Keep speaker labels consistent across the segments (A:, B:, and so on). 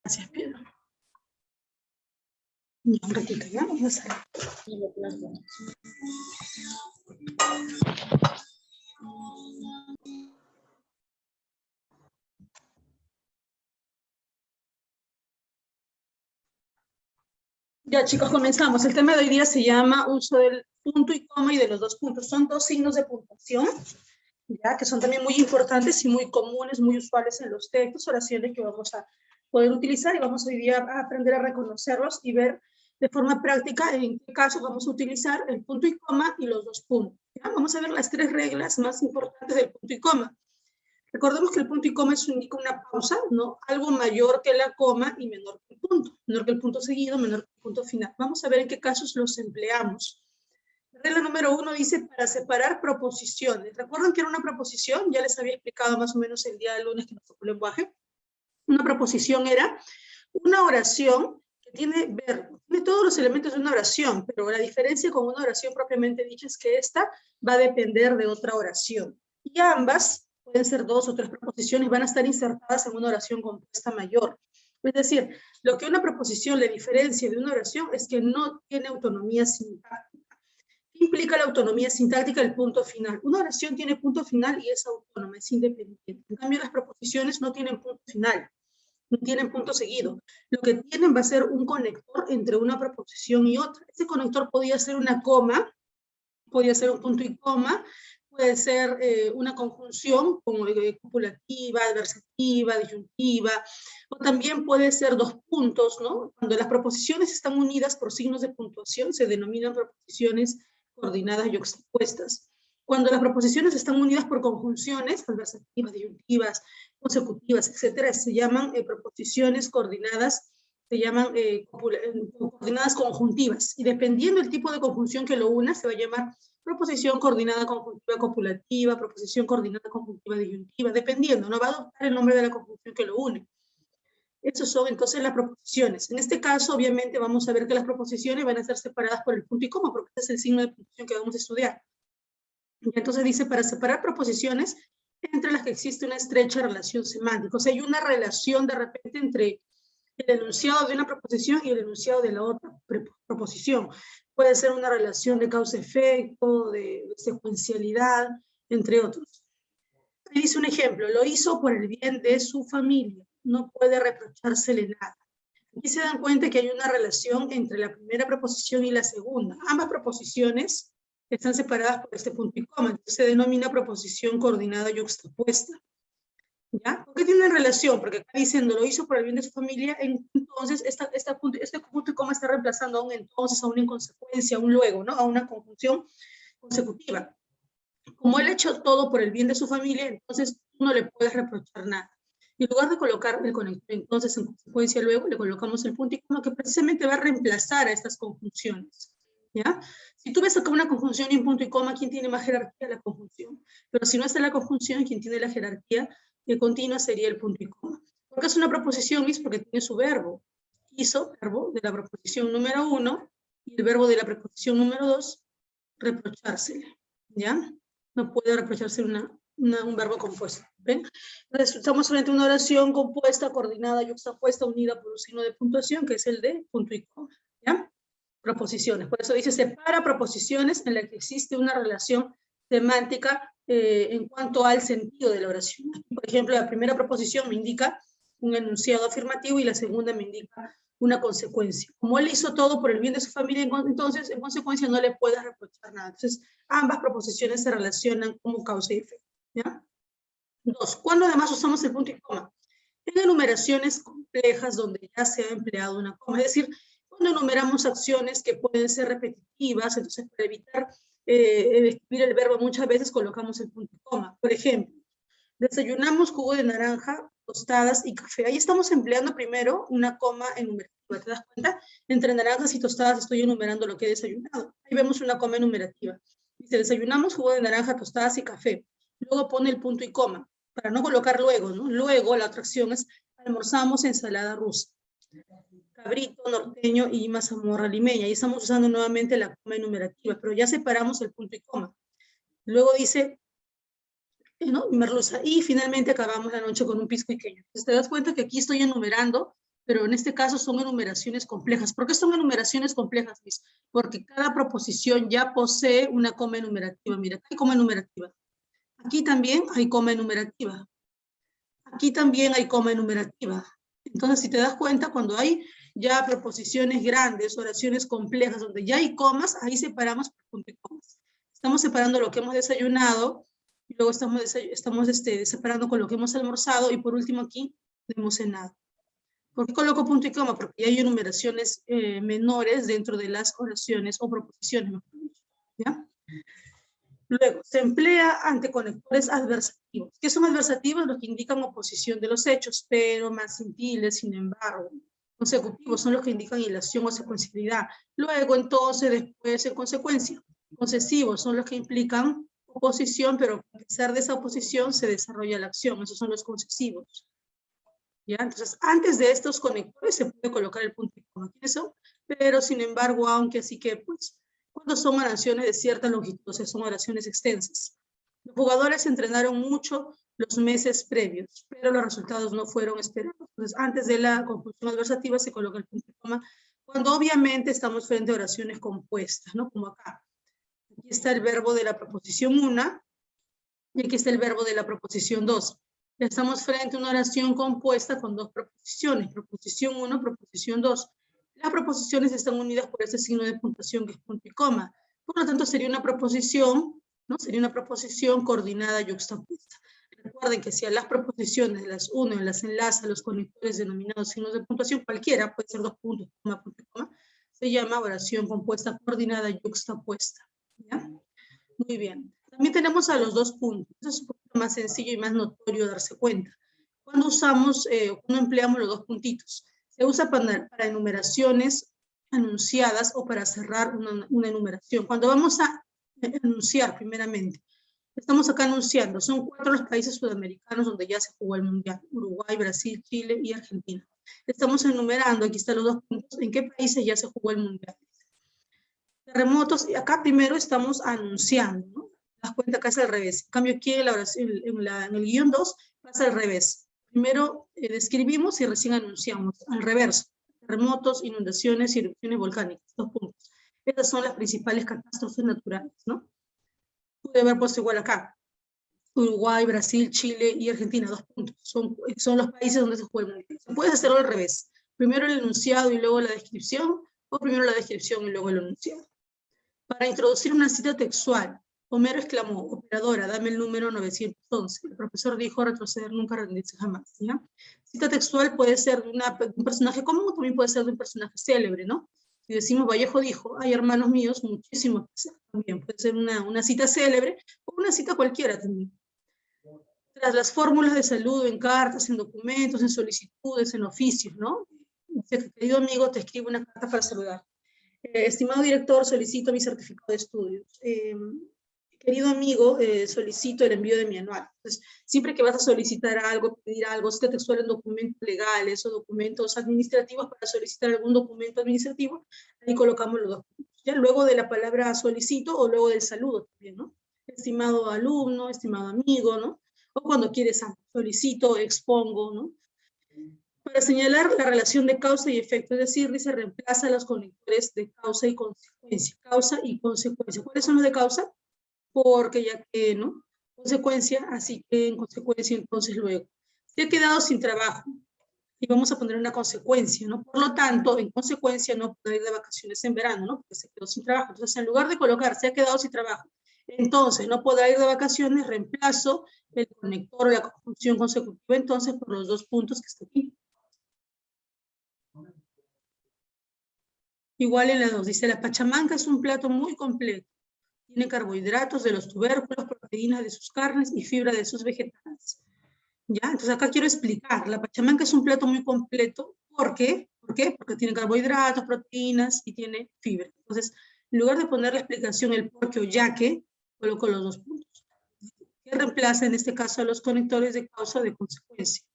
A: Gracias, Pedro. Ya, un ratito, ya vamos a hacer. Ya, chicos, comenzamos. El tema de hoy día se llama uso del punto y coma y de los dos puntos. Son dos signos de puntuación, ya, que son también muy importantes y muy comunes, muy usuales en los textos, oraciones que vamos a poder utilizar, y vamos hoy día a aprender a reconocerlos y ver de forma práctica en qué casos vamos a utilizar el punto y coma y los dos puntos. ¿Ya? Vamos a ver las tres reglas más importantes del punto y coma. Recordemos que el punto y coma indica una pausa, ¿no? Algo mayor que la coma y menor que el punto. Menor que el punto seguido, menor que el punto final. Vamos a ver en qué casos los empleamos. La regla número 1 dice para separar proposiciones. ¿Recuerdan que era una proposición? Ya les había explicado más o menos el día del lunes que nos tocó el lenguaje. Una proposición era una oración que tiene verbo, tiene todos los elementos de una oración, pero la diferencia con una oración propiamente dicha es que esta va a depender de otra oración. Y ambas, pueden ser dos o tres proposiciones, van a estar insertadas en una oración compuesta mayor. Es decir, lo que una proposición le diferencia de una oración es que no tiene autonomía sintáctica. ¿Qué implica la autonomía sintáctica? El punto final. Una oración tiene punto final y es autónoma, es independiente. En cambio, las proposiciones no tienen punto final, no tienen punto seguido. Lo que tienen va a ser un conector entre una proposición y otra. Ese conector podría ser una coma, podría ser un punto y coma, puede ser una conjunción como copulativa, adversativa, disyuntiva, o también puede ser dos puntos, ¿no? Cuando las proposiciones están unidas por signos de puntuación, se denominan proposiciones coordinadas y yuxtapuestas. Cuando las proposiciones están unidas por conjunciones, adversativas, disyuntivas, consecutivas, etcétera, se llaman proposiciones coordinadas, se llaman coordinadas conjuntivas. Y dependiendo del tipo de conjunción que lo una, se va a llamar proposición coordinada conjuntiva copulativa, proposición coordinada conjuntiva disyuntiva, dependiendo, no va a adoptar el nombre de la conjunción que lo une. Esas son entonces las proposiciones. En este caso, obviamente, vamos a ver que las proposiciones van a ser separadas por el punto y coma, porque este es el signo de puntuación que vamos a estudiar. Y entonces dice, para separar proposiciones entre las que existe una estrecha relación semántica. O sea, hay una relación de repente entre el enunciado de una proposición y el enunciado de la otra proposición. Puede ser una relación de causa-efecto, de secuencialidad, entre otros. Ahí dice un ejemplo, lo hizo por el bien de su familia, no puede reprochársele nada. Aquí se dan cuenta que hay una relación entre la primera proposición y la segunda. Ambas proposiciones están separadas por este punto y coma, entonces se denomina proposición coordinada yuxtapuesta. ¿Ya? ¿Por qué tienen relación? Porque acá diciendo lo hizo por el bien de su familia, entonces este punto y coma está reemplazando a un entonces, a un en consecuencia, a un luego, ¿no? A una conjunción consecutiva. Como él ha hecho todo por el bien de su familia, entonces tú no le puedes reprochar nada. Y en lugar de colocar el conector entonces en consecuencia luego, le colocamos el punto y coma que precisamente va a reemplazar a estas conjunciones. ¿Ya? Si tú ves acá una conjunción y un punto y coma, ¿quién tiene más jerarquía? La conjunción. Pero si no está la conjunción, ¿quién tiene la jerarquía continua? Sería el punto y coma. ¿Por qué es una proposición? Es porque tiene su verbo. Hizo, verbo de la proposición número 1, y el verbo de la preposición número 2, reprochársele. ¿Ya? No puede reprocharse un verbo compuesto. ¿Ven? Entonces, estamos frente a una oración compuesta, coordinada, yuxtapuesta, unida por un signo de puntuación, que es el de punto y coma. ¿Ya? Proposiciones. Por eso dice, separa proposiciones en las que existe una relación semántica en cuanto al sentido de la oración. Aquí, por ejemplo, la primera proposición me indica un enunciado afirmativo y la segunda me indica una consecuencia. Como él hizo todo por el bien de su familia, entonces, en consecuencia, no le puedes reprochar nada. Entonces, ambas proposiciones se relacionan como causa y efecto. ¿Ya? 2. ¿Cuándo además usamos el punto y coma? En enumeraciones complejas donde ya se ha empleado una coma, es decir, cuando enumeramos acciones que pueden ser repetitivas, entonces para evitar escribir el verbo muchas veces colocamos el punto y coma. Por ejemplo, desayunamos jugo de naranja, tostadas y café. Ahí estamos empleando primero una coma enumerativa, ¿te das cuenta? Entre naranjas y tostadas estoy enumerando lo que he desayunado. Ahí vemos una coma enumerativa. Dice, desayunamos jugo de naranja, tostadas y café. Luego pone el punto y coma, para no colocar luego, ¿no? Luego la otra acción es, almorzamos ensalada rusa, cabrito norteño y mazamorra limeña. Y estamos usando nuevamente la coma enumerativa, pero ya separamos el punto y coma. Luego dice, ¿no? Merluza. Y finalmente acabamos la noche con un pisco iqueño. Entonces te das cuenta que aquí estoy enumerando pero en este caso son enumeraciones complejas. ¿Por qué son enumeraciones complejas, Luis? Porque cada proposición ya posee una coma enumerativa. Mira, acá hay coma enumerativa. Aquí también hay coma enumerativa. Aquí también hay coma enumerativa. Entonces, si te das cuenta, cuando hay ya proposiciones grandes, oraciones complejas, donde ya hay comas, ahí separamos por punto y comas. Estamos separando lo que hemos desayunado, y luego estamos separando con lo que hemos almorzado, y por último aquí, lo hemos cenado. ¿Por qué coloco punto y coma? Porque hay enumeraciones menores dentro de las oraciones o proposiciones, ¿ya? Luego, se emplea ante conectores adversativos. ¿Qué son adversativos? Los que indican oposición de los hechos, pero más sutiles, sin embargo. Consecutivos son los que indican hilación o secuencialidad. Luego, entonces, después, en consecuencia. Concesivos son los que implican oposición, pero a pesar de esa oposición se desarrolla la acción. Esos son los concesivos. ¿Ya? Entonces, antes de estos conectores se puede colocar el punto y coma. ¿Quiénes son? Pero, sin embargo, aunque así que, pues, cuando son oraciones de cierta longitud, o sea, son oraciones extensas. Los jugadores entrenaron mucho los meses previos, pero los resultados no fueron esperados. Entonces, antes de la conjunción adversativa se coloca el punto y coma, cuando obviamente estamos frente a oraciones compuestas, ¿no? Como acá. Aquí está el verbo de la proposición 1 y aquí está el verbo de la proposición 2. Estamos frente a una oración compuesta con dos proposiciones, proposición 1, proposición 2. Las proposiciones están unidas por ese signo de puntuación que es punto y coma. Por lo tanto, sería una proposición, ¿no? Sería una proposición coordinada yuxtapuesta. Recuerden que si a las proposiciones las unen, las enlaza a los conectores denominados signos de puntuación, cualquiera, puede ser 2 puntos, coma, punto y coma, se llama oración compuesta coordinada yuxtapuesta. ¿Ya? Muy bien. También tenemos a los 2 puntos. Eso es un poco más sencillo y más notorio darse cuenta. Cuando usamos, cuando empleamos los 2 puntitos. Se usa para enumeraciones anunciadas o para cerrar una enumeración. Cuando vamos a anunciar primeramente, estamos acá anunciando, son 4 los países sudamericanos donde ya se jugó el Mundial, Uruguay, Brasil, Chile y Argentina. Estamos enumerando, aquí están los 2 puntos, en qué países ya se jugó el Mundial. Terremotos, y acá primero estamos anunciando, ¿no? Te das cuenta, acá es al revés. En cambio, aquí en el guión 2 pasa al revés. Primero describimos y recién anunciamos, al reverso. Terremotos, inundaciones y erupciones volcánicas, 2 puntos. Estas son las principales catástrofes naturales, ¿no? Pude haber puesto igual acá. Uruguay, Brasil, Chile y Argentina, 2 puntos. Son los países donde se juega el mundial. Puedes hacerlo al revés. Primero el enunciado y luego la descripción, o primero la descripción y luego el enunciado. Para introducir una cita textual, Homero exclamó, operadora, dame el número 911. El profesor dijo, retroceder nunca, rendirse jamás. ¿Ya? Cita textual puede ser de un personaje común, también puede ser de un personaje célebre, ¿no? Si decimos Vallejo dijo, hay hermanos míos, muchísimos, también puede ser una cita célebre o una cita cualquiera también. Tras las fórmulas de saludo en cartas, en documentos, en solicitudes, en oficios, ¿no? Dice, querido amigo, te escribo una carta para saludar. Estimado director, solicito mi certificado de estudios. Querido amigo, solicito el envío de mi anual. Entonces, siempre que vas a solicitar algo, pedir algo, cita textual en documentos legales o documentos administrativos para solicitar algún documento administrativo, ahí colocamos los 2 puntos. Ya luego de la palabra solicito o luego del saludo también, ¿no? Estimado alumno, estimado amigo, ¿no? O cuando quieres solicito, expongo, ¿no? Para señalar la relación de causa y efecto, es decir, se reemplaza los conectores de causa y consecuencia. Causa y consecuencia. ¿Cuáles son los de causa? Porque ya que, ¿no? Consecuencia, así que en consecuencia, entonces luego. Se ha quedado sin trabajo y vamos a poner una consecuencia, ¿no? Por lo tanto, en consecuencia no podrá ir de vacaciones en verano, ¿no? Porque se quedó sin trabajo. Entonces, en lugar de colocar se ha quedado sin trabajo, entonces no podrá ir de vacaciones, reemplazo el conector o la conjunción consecutiva entonces por los 2 puntos que están aquí. Igual en la 2, dice, la pachamanca es un plato muy completo. Tiene carbohidratos de los tubérculos, proteínas de sus carnes y fibra de sus vegetales. ¿Ya? Entonces acá quiero explicar, la pachamanca es un plato muy completo. ¿Por qué? ¿Por qué? Porque tiene carbohidratos, proteínas y tiene fibra. Entonces, en lugar de poner la explicación el por qué o ya que, coloco los 2 puntos. ¿Qué reemplaza en este caso a los conectores de causa o de consecuencia?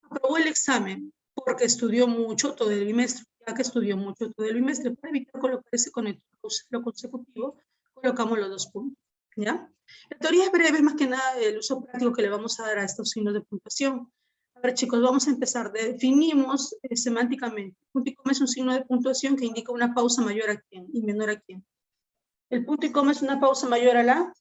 A: Aprobó el examen porque estudió mucho todo el bimestre. Ya que estudió mucho todo el bimestre, para evitar colocar ese conector consecutivo, colocamos los 2 puntos. ¿Ya? La teoría es breve, más que nada el uso práctico que le vamos a dar a estos signos de puntuación. A ver, chicos, vamos a empezar. Definimos semánticamente. Punto y coma es un signo de puntuación que indica una pausa mayor a quién y menor a quién. El punto y coma es una pausa mayor a la...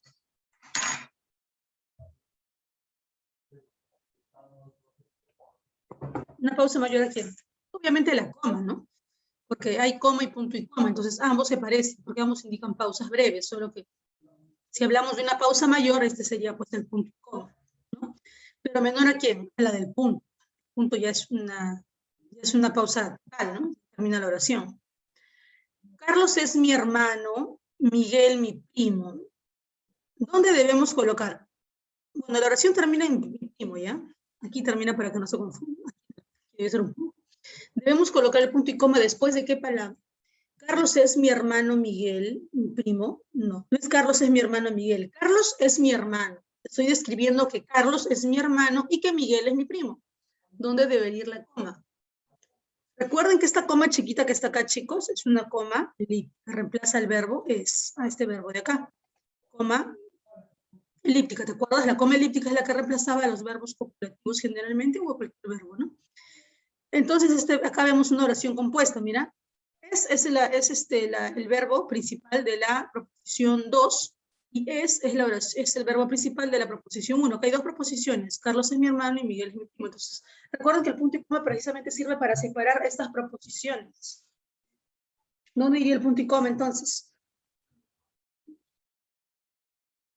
A: Una pausa mayor a quién. Obviamente la coma, ¿no? Porque hay coma y punto y coma, entonces ambos se parecen, porque ambos indican pausas breves, solo que si hablamos de una pausa mayor, este sería pues el punto y coma, ¿no? Pero menor a quién, a la del punto. El punto ya es una pausa total, ¿no? Termina la oración. Carlos es mi hermano, Miguel mi primo. ¿Dónde debemos colocar? Bueno, la oración termina en mi primo, ¿ya? Aquí termina para que no se confunda. Debe ser un punto. Debemos colocar el punto y coma después de qué palabra. Carlos es mi hermano Miguel, mi primo. No, no es Carlos es mi hermano Miguel. Carlos es mi hermano. Estoy describiendo que Carlos es mi hermano y que Miguel es mi primo. ¿Dónde debería ir la coma? Recuerden que esta coma chiquita que está acá, chicos, es una coma elíptica. Reemplaza el verbo es a este verbo de acá. Coma elíptica. ¿Te acuerdas? La coma elíptica es la que reemplazaba a los verbos copulativos generalmente o a cualquier verbo, ¿no? Entonces, acá vemos una oración compuesta, mira. Es el verbo principal de la proposición 2 y es el verbo principal de la proposición 1. Acá hay dos proposiciones, Carlos es mi hermano y Miguel es mi primo. Entonces, recuerden que el punto y coma precisamente sirve para separar estas proposiciones. ¿Dónde iría el punto y coma entonces?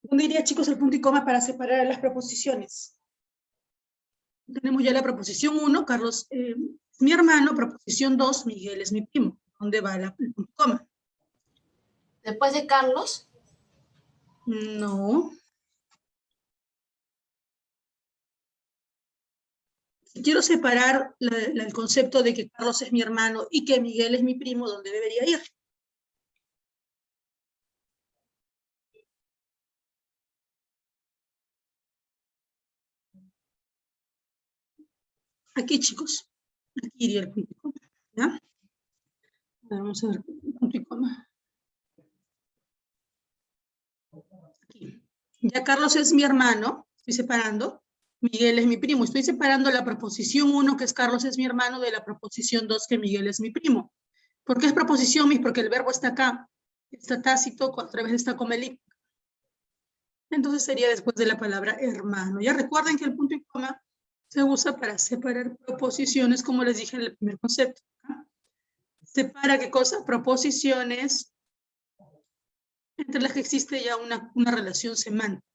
A: ¿Dónde iría, chicos, el punto y coma para separar las proposiciones? Tenemos ya la proposición 1, Carlos es mi hermano, proposición 2, Miguel es mi primo. ¿Dónde va el punto y coma?
B: ¿Después de Carlos?
A: No. Si quiero separar el concepto de que Carlos es mi hermano y que Miguel es mi primo, ¿dónde debería ir? Aquí, chicos. Aquí iría el punto y coma. ¿Ya? Vamos a ver el punto y coma. Aquí. Ya Carlos es mi hermano, estoy separando. Miguel es mi primo. Estoy separando la proposición 1, que es Carlos es mi hermano, de la proposición 2, que Miguel es mi primo. ¿Por qué es proposición? Porque el verbo está acá. Está tácito a través de esta coma elíptica. Entonces sería después de la palabra hermano. Ya recuerden que el punto y coma se usa para separar proposiciones, como les dije en el primer concepto. Separa, ¿qué cosa? Proposiciones entre las que existe ya una relación semántica.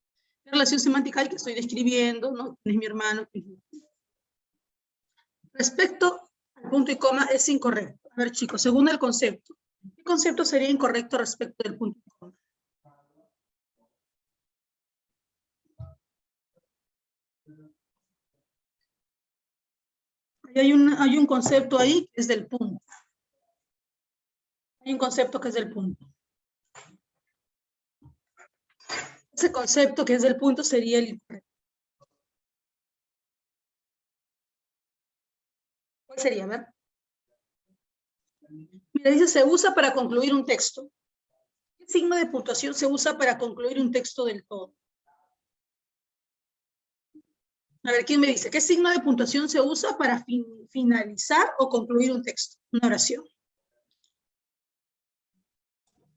A: La relación semántica hay que estoy describiendo, ¿no? ¿Quién es mi hermano? Respecto al punto y coma es incorrecto. A ver, chicos, según el concepto. ¿Qué concepto sería incorrecto respecto del punto y coma? Hay un concepto ahí que es del punto. Hay un concepto que es del punto. Ese concepto que es del punto sería el incorrecto. ¿Cuál sería? A ver. Mira, dice, se usa para concluir un texto. ¿Qué signo de puntuación se usa para concluir un texto del todo? A ver, ¿quién me dice? ¿Qué signo de puntuación se usa para finalizar o concluir un texto, una oración?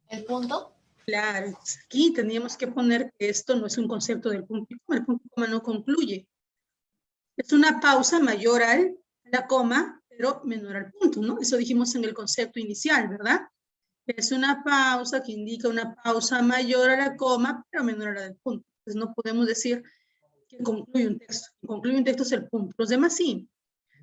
B: ¿El punto?
A: Claro, aquí tendríamos que poner que esto no es un concepto del punto y coma. El punto y coma no concluye. Es una pausa mayor a la coma, pero menor al punto, ¿no? Eso dijimos en el concepto inicial, ¿verdad? Es una pausa que indica una pausa mayor a la coma, pero menor a la del punto. Entonces no podemos decir que concluye un texto. Concluye un texto es el punto. Los demás sí.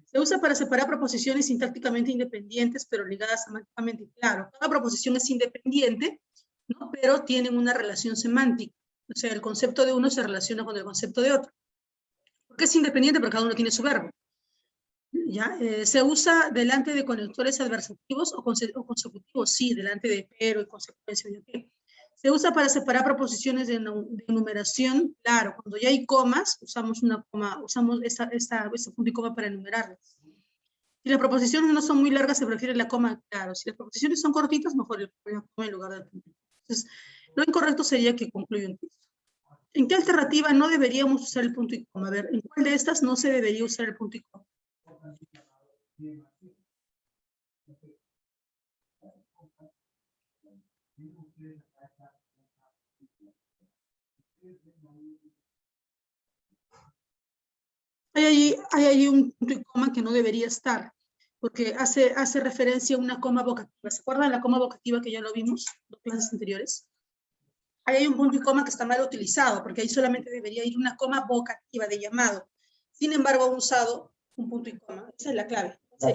A: Se usa para separar proposiciones sintácticamente independientes, pero ligadas semánticamente. Claro, cada proposición es independiente, ¿no? Pero tienen una relación semántica. O sea, el concepto de uno se relaciona con el concepto de otro. ¿Por qué es independiente? Porque cada uno tiene su verbo. ¿Ya? ¿Se usa delante de conectores adversativos o consecutivos? Sí, delante de pero y consecuencia. ¿Se usa para separar proposiciones de enumeración? Claro, cuando ya hay comas, usamos una coma, usamos este punto y coma para enumerarlas. Si las proposiciones no son muy largas, se prefiere la coma, claro. Si las proposiciones son cortitas, mejor la coma en lugar del punto. Entonces, lo incorrecto sería que concluya un texto. ¿En qué alternativa no deberíamos usar el punto y coma? A ver, ¿en cuál de estas no se debería usar el punto y coma? Hay allí un punto y coma que no debería estar, porque hace referencia a una coma vocativa. ¿Se acuerdan de la coma vocativa que ya lo vimos en las clases anteriores? Ahí hay un punto y coma que está mal utilizado, porque ahí solamente debería ir una coma vocativa de llamado. Sin embargo, han usado un punto y coma. Esa es la clave.
B: La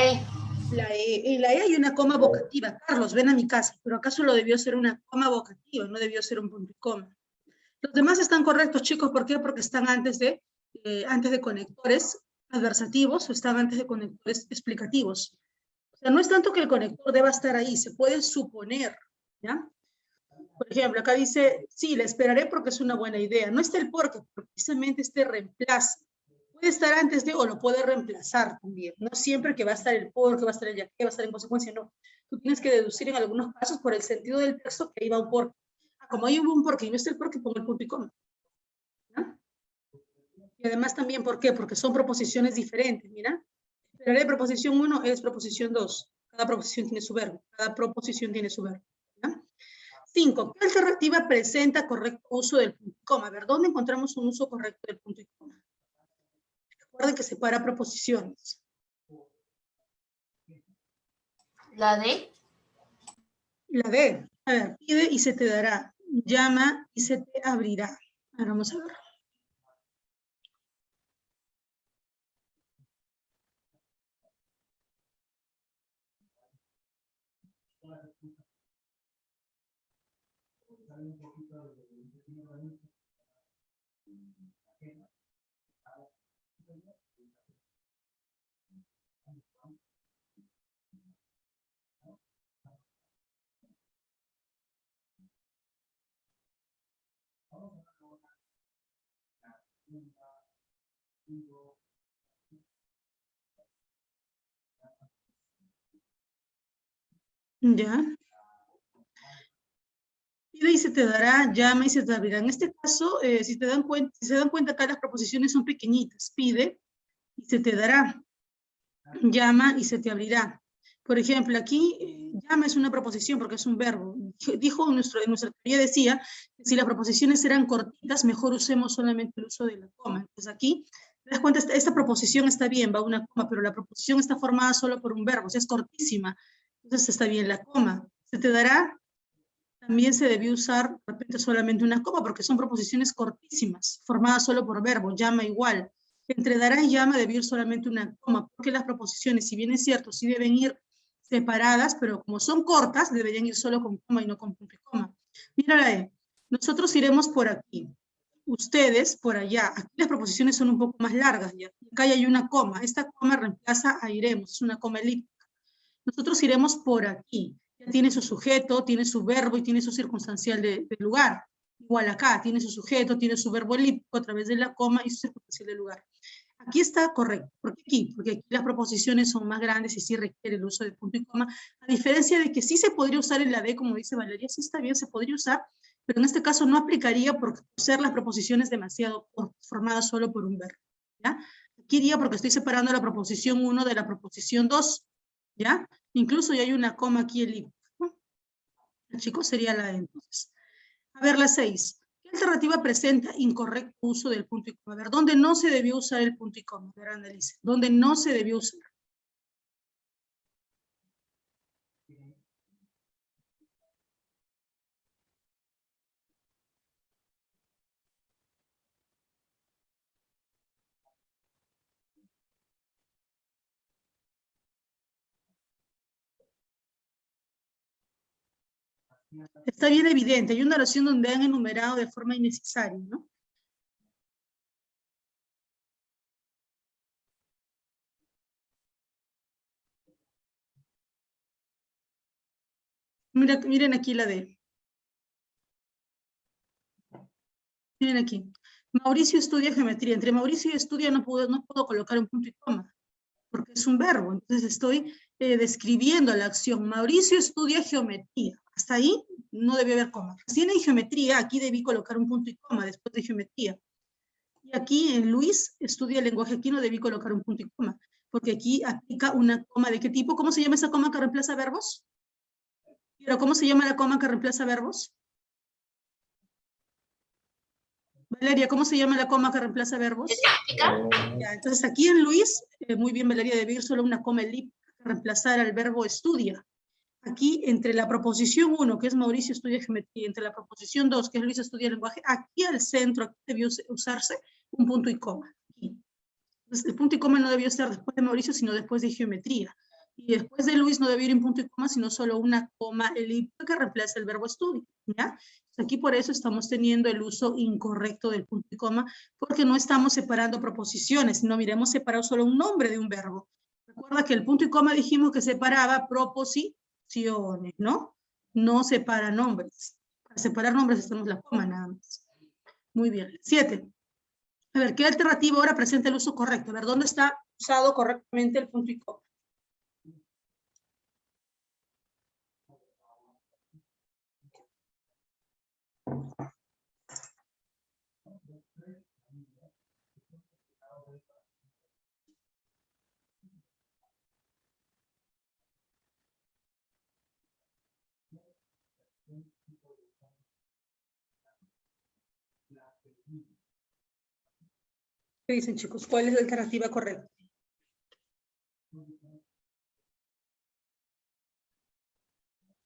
B: E.
A: La E. En la E hay una coma vocativa. Carlos, ven a mi casa. Pero acaso lo debió ser una coma vocativa, no debió ser un punto y coma. Los demás están correctos, chicos. ¿Por qué? Porque están antes de conectores adversativos o están antes de conectores explicativos. O sea, no es tanto que el conector deba estar ahí, se puede suponer, ¿ya? Por ejemplo, acá dice, sí, la esperaré porque es una buena idea. No está el porque precisamente este reemplaza. Puede estar antes de o lo puede reemplazar también. No siempre que va a estar el porque, va a estar el ya que, va a estar en consecuencia, no. Tú tienes que deducir en algunos casos por el sentido del texto que ahí va un porque. Como hay un porque y no está el porque, pongo el punto y coma. ¿Ya? Y además también, ¿por qué? Porque son proposiciones diferentes, mira. Esperaré proposición 1 es proposición 2. Cada proposición tiene su verbo. Cada proposición tiene su verbo. ¿Ya? 5. ¿Qué alternativa presenta correcto uso del punto y coma? A ver, ¿dónde encontramos un uso correcto del punto y coma? Recuerden que separa proposiciones.
B: La D.
A: La D. A ver, pide y se te dará. Llama y se te abrirá. Ahora vamos a ver. Ya. Pide y se te dará, llama y se te abrirá. En este caso, si se dan cuenta acá las proposiciones son pequeñitas. Pide y se te dará. Llama y se te abrirá. Por ejemplo, aquí llama es una proposición porque es un verbo. Dijo en nuestra teoría decía que si las proposiciones eran cortitas, mejor usemos solamente el uso de la coma. Entonces aquí, te das cuenta, esta proposición está bien, va una coma, pero la proposición está formada solo por un verbo, o sea, es cortísima. Entonces está bien la coma. Se te dará, también se debió usar de repente solamente una coma porque son proposiciones cortísimas, formadas solo por verbo, llama igual. Entre dará y llama debió ir solamente una coma, porque las proposiciones, si bien es cierto, sí deben ir separadas, pero como son cortas, deberían ir solo con coma y no con punto y coma. Mira la E. Nosotros iremos por aquí, ustedes por allá. Aquí las proposiciones son un poco más largas, ya. Acá ya hay una coma. Esta coma reemplaza a iremos, es una coma elíptica. Nosotros iremos por aquí. Ya tiene su sujeto, tiene su verbo y tiene su circunstancial de lugar. Igual acá, tiene su sujeto, tiene su verbo elíptico a través de la coma y su circunstancial de lugar. Aquí está correcto. ¿Por qué aquí? Porque aquí las proposiciones son más grandes y sí requiere el uso de punto y coma, a diferencia de que sí se podría usar en la D, como dice Valeria, sí está bien, se podría usar, pero en este caso no aplicaría por ser las proposiciones demasiado formadas solo por un verbo. ¿Ya? Aquí iría porque estoy separando la proposición 1 de la proposición 2, ¿ya? Incluso ya hay una coma aquí elíptica, ¿no? El chico sería la D entonces. A ver, la 6. ¿Qué alternativa presenta incorrecto uso del punto y coma? A ver, ¿dónde no se debió usar el punto y coma? A ver, analice. ¿Dónde no se debió usar? Está bien evidente. Hay una oración donde han enumerado de forma innecesaria, ¿no? Mira, miren aquí la D. Miren aquí. Mauricio estudia geometría. Entre Mauricio y estudia no puedo colocar un punto y coma, porque es un verbo. Entonces estoy describiendo la acción. Mauricio estudia geometría. Hasta ahí no debió haber coma. Si en geometría, aquí debí colocar un punto y coma después de geometría. Y aquí en Luis estudia el lenguaje, aquí no debí colocar un punto y coma, porque aquí aplica una coma ¿de qué tipo? ¿Cómo se llama esa coma que reemplaza verbos? ¿Pero cómo se llama la coma que reemplaza verbos? Valeria, ¿cómo se llama la coma que reemplaza verbos? Ya, entonces aquí en Luis, muy bien Valeria, debe ir solo una coma elíptica para reemplazar al verbo estudia. Aquí entre la proposición 1, que es Mauricio estudia geometría, entre la proposición 2, que es Luis estudia lenguaje, aquí al centro aquí debió usarse un punto y coma. Aquí. Entonces, el punto y coma no debió estar después de Mauricio, sino después de geometría. Y después de Luis no debió ir un punto y coma, sino solo una coma elíptica que reemplaza el verbo estudio. ¿Ya? Aquí por eso estamos teniendo el uso incorrecto del punto y coma, porque no estamos separando proposiciones, sino miremos separado solo un nombre de un verbo. Recuerda que el punto y coma dijimos que separaba proposiciones, ¿no? No separa nombres. Para separar nombres estamos la coma nada más. Muy bien. 7. A ver, ¿qué alternativo ahora presenta el uso correcto? A ver, ¿dónde está usado correctamente el punto y coma? ¿Qué dicen, chicos? ¿Cuál es la alternativa correcta?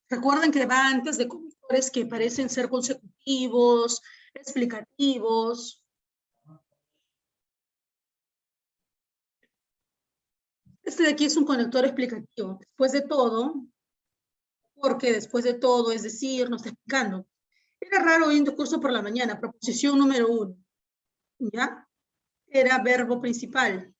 A: Recuerden que va antes de conectores que parecen ser consecutivos, explicativos. Este de aquí es un conector explicativo. Después de todo, porque después de todo, es decir, nos está explicando. Era raro hoy un discurso por la mañana, proposición número 1. ¿Ya? Era verbo principal.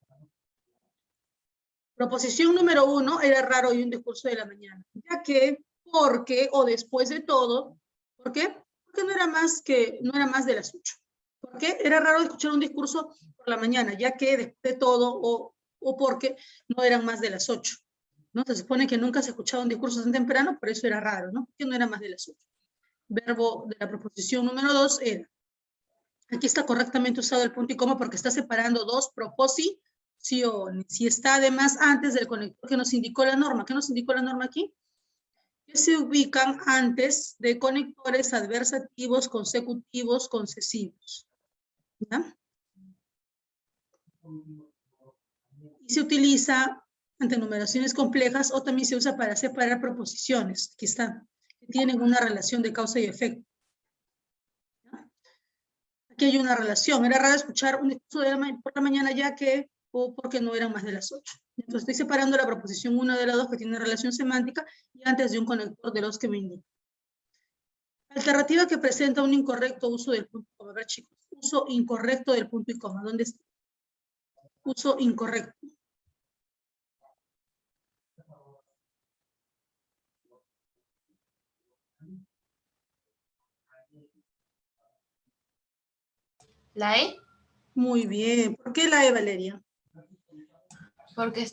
A: Proposición número 1, era raro hoy un discurso de la mañana. Ya que, porque, o después de todo, ¿por qué? Porque no era más de las 8. ¿Por qué? Era raro escuchar un discurso por la mañana, ya que después de todo, o porque no eran más de las 8. ¿No? Se supone que nunca se escuchaba un discurso tan temprano, por eso era raro, ¿no? Porque no era más de las 8. Verbo de la proposición número 2 era. Aquí está correctamente usado el punto y coma porque está separando dos proposiciones. Y está además antes del conector que nos indicó la norma. ¿Qué nos indicó la norma aquí? Que se ubican antes de conectores adversativos, consecutivos, concesivos. ¿Ya? Y se utiliza ante numeraciones complejas o también se usa para separar proposiciones. Aquí están, que tienen una relación de causa y efecto. ¿Ya? Aquí hay una relación. Era raro escuchar un discurso por la mañana ya que, o porque no eran más de las 8. Entonces estoy separando la proposición 1 de la 2 que tiene relación semántica y antes de un conector de los que me indica. Alternativa que presenta un incorrecto uso del punto y coma. A ver, chicos, uso incorrecto del punto y coma. ¿Dónde está? Uso incorrecto.
B: ¿La E?
A: Muy bien. ¿Por qué la E, Valeria?
B: Porque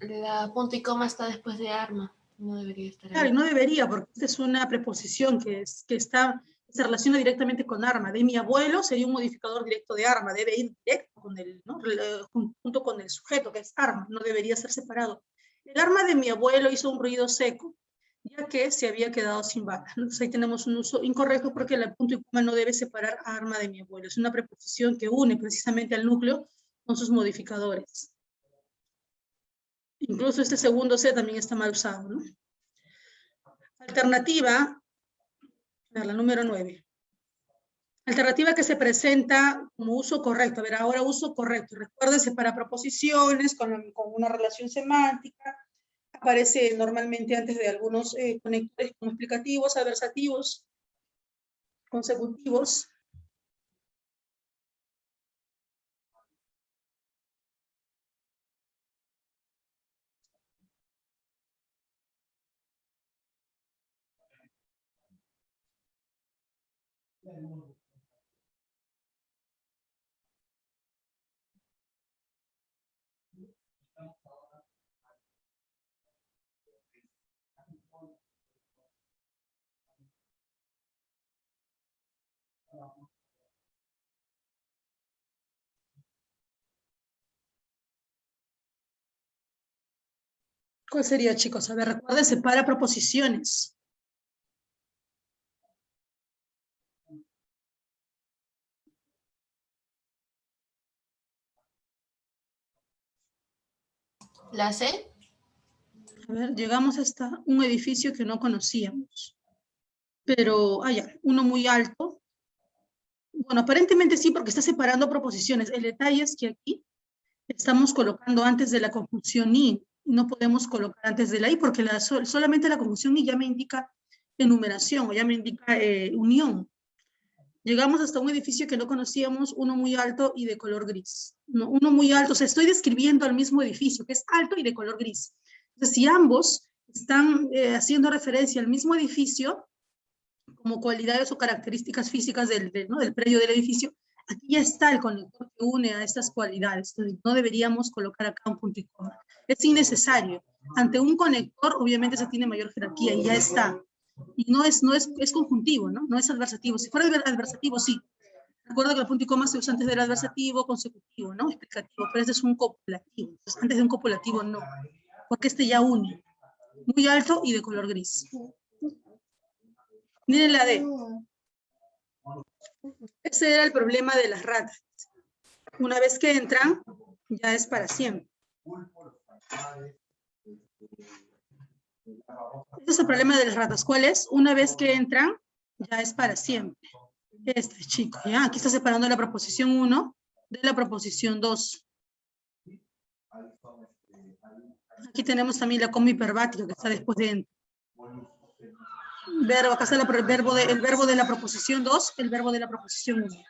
B: la punto y coma está después de arma. No debería estar
A: Claro, y
B: ahí.
A: no debería, porque esta es una preposición que se relaciona directamente con arma. De mi abuelo sería un modificador directo de arma, debe ir directo con el, ¿no? Junto con el sujeto, que es arma, no debería ser separado. El arma de mi abuelo hizo un ruido seco, ya que se había quedado sin bala. Entonces ahí tenemos un uso incorrecto porque el punto y coma no debe separar a arma de mi abuelo. Es una preposición que une precisamente al núcleo con sus modificadores. Incluso este segundo C también está mal usado, ¿no? Alternativa, la número 9. Alternativa que se presenta como uso correcto. A ver, ahora uso correcto. Recuérdense, para proposiciones con una relación semántica, aparece normalmente antes de algunos conectores como explicativos, adversativos, consecutivos. ¿Cuál sería, chicos? A ver, recuerden, separa proposiciones.
B: ¿La C?
A: A ver, llegamos hasta un edificio que no conocíamos. Pero, uno muy alto. Bueno, aparentemente sí, porque está separando proposiciones. El detalle es que aquí estamos colocando antes de la conjunción y no podemos colocar antes de la i, porque solamente la conjunción y ya me indica enumeración o ya me indica unión. Llegamos hasta un edificio que no conocíamos, uno muy alto y de color gris. ¿No? Uno muy alto, o sea, estoy describiendo al mismo edificio, que es alto y de color gris. Entonces, si ambos están haciendo referencia al mismo edificio, como cualidades o características físicas del predio del edificio, aquí ya está el conector que une a estas cualidades. Entonces, no deberíamos colocar acá un punto y coma. Es innecesario. Ante un conector, obviamente se tiene mayor jerarquía y ya está. Y no es conjuntivo, ¿no? No es adversativo. Si fuera adversativo, sí. Recuerda que el punto y coma se usa antes del adversativo, consecutivo, ¿no? Explicativo, pero este es un copulativo. Entonces, antes de un copulativo, no. Porque este ya une. Muy alto y de color gris. Miren la D. Ese era el problema de las ratas. Una vez que entran, ya es para siempre. Ese es el problema de las ratas. ¿Cuál es? Una vez que entran, ya es para siempre. Este, chico, ya. Aquí está separando la proposición 1 de la proposición 2. Aquí tenemos también la coma hiperbática que está después de entrar. Verbo, acá está el verbo de la proposición 2, el verbo de la proposición 1.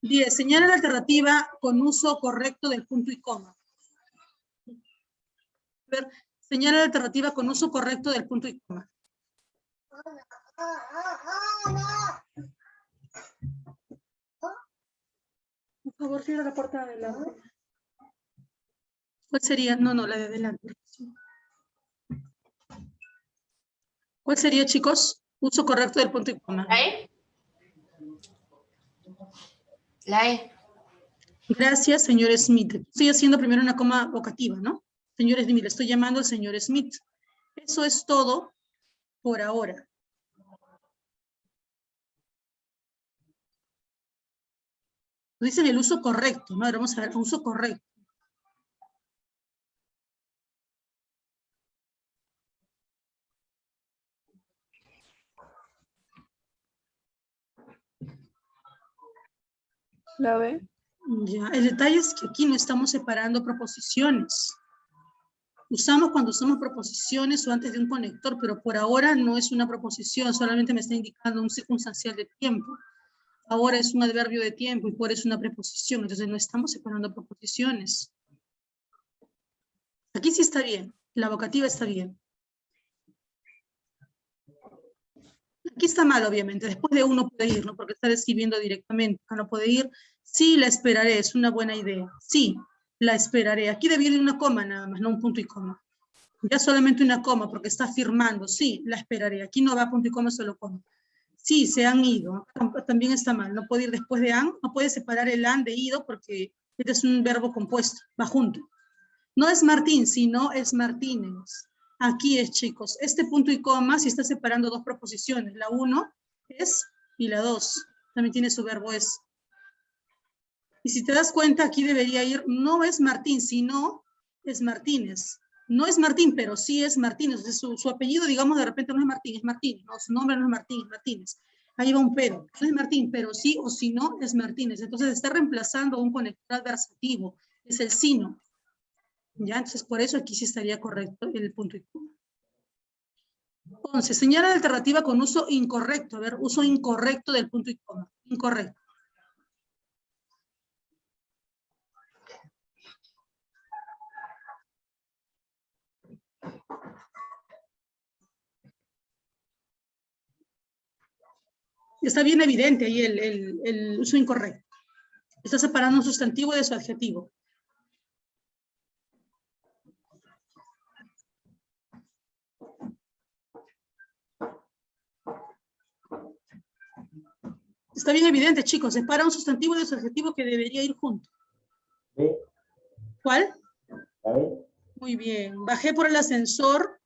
A: 10. Señala la alternativa con uso correcto del punto y coma. Ver, señala la alternativa con uso correcto del punto y coma. Por favor, cierra la puerta de adelante. ¿Cuál sería? No, la de adelante. ¿Cuál sería, chicos? Uso correcto del punto y coma.
B: ¿La E? La E.
A: Gracias, señor Smith. Estoy haciendo primero una coma vocativa, ¿no? Señor Smith, le estoy llamando al señor Smith. Eso es todo por ahora. Dicen el uso correcto, ¿no? Ahora vamos a ver, uso correcto.
C: ¿La ve?
A: Ya, el detalle es que aquí no estamos separando proposiciones. Usamos cuando usamos proposiciones o antes de un conector, pero por ahora no es una proposición, solamente me está indicando un circunstancial de tiempo. Ahora es un adverbio de tiempo y por eso es una preposición, entonces no estamos separando proposiciones. Aquí sí está bien, la vocativa está bien. Aquí está mal, obviamente, después de uno puede ir, ¿no? Porque está describiendo directamente, no puede ir. Sí, la esperaré, es una buena idea. Sí, la esperaré. Aquí debía ir una coma nada más, no un punto y coma. Ya solamente una coma, porque está afirmando. Sí, la esperaré. Aquí no va punto y coma, solo coma. Sí, se han ido. También está mal. No puede ir después de han. No puede separar el han de ido, porque este es un verbo compuesto. Va junto. No es Martín, sino es Martínez. Aquí es, chicos. Este punto y coma, si está separando dos proposiciones. La 1 es y la 2. También tiene su verbo es. Y si te das cuenta, aquí debería ir, no es Martín, sino es Martínez. No es Martín, pero sí es Martínez. O sea, su apellido, digamos, de repente no es Martín, es Martínez. No, su nombre no es Martín, es Martínez. Ahí va un pero. No es Martín, pero sí o si no es Martínez. Entonces está reemplazando un conector adversativo. Es el sino. ¿Ya? Entonces por eso aquí sí estaría correcto el punto y coma. 11. Señala la alternativa con uso incorrecto. A ver, uso incorrecto del punto y coma. Incorrecto. Está bien evidente ahí el uso incorrecto. Está separando un sustantivo de su adjetivo. Está bien evidente, chicos. Separa un sustantivo de su adjetivo que debería ir junto.
D: ¿Sí?
A: ¿Cuál?
D: ¿La ve?
A: Muy bien. Bajé por el ascensor,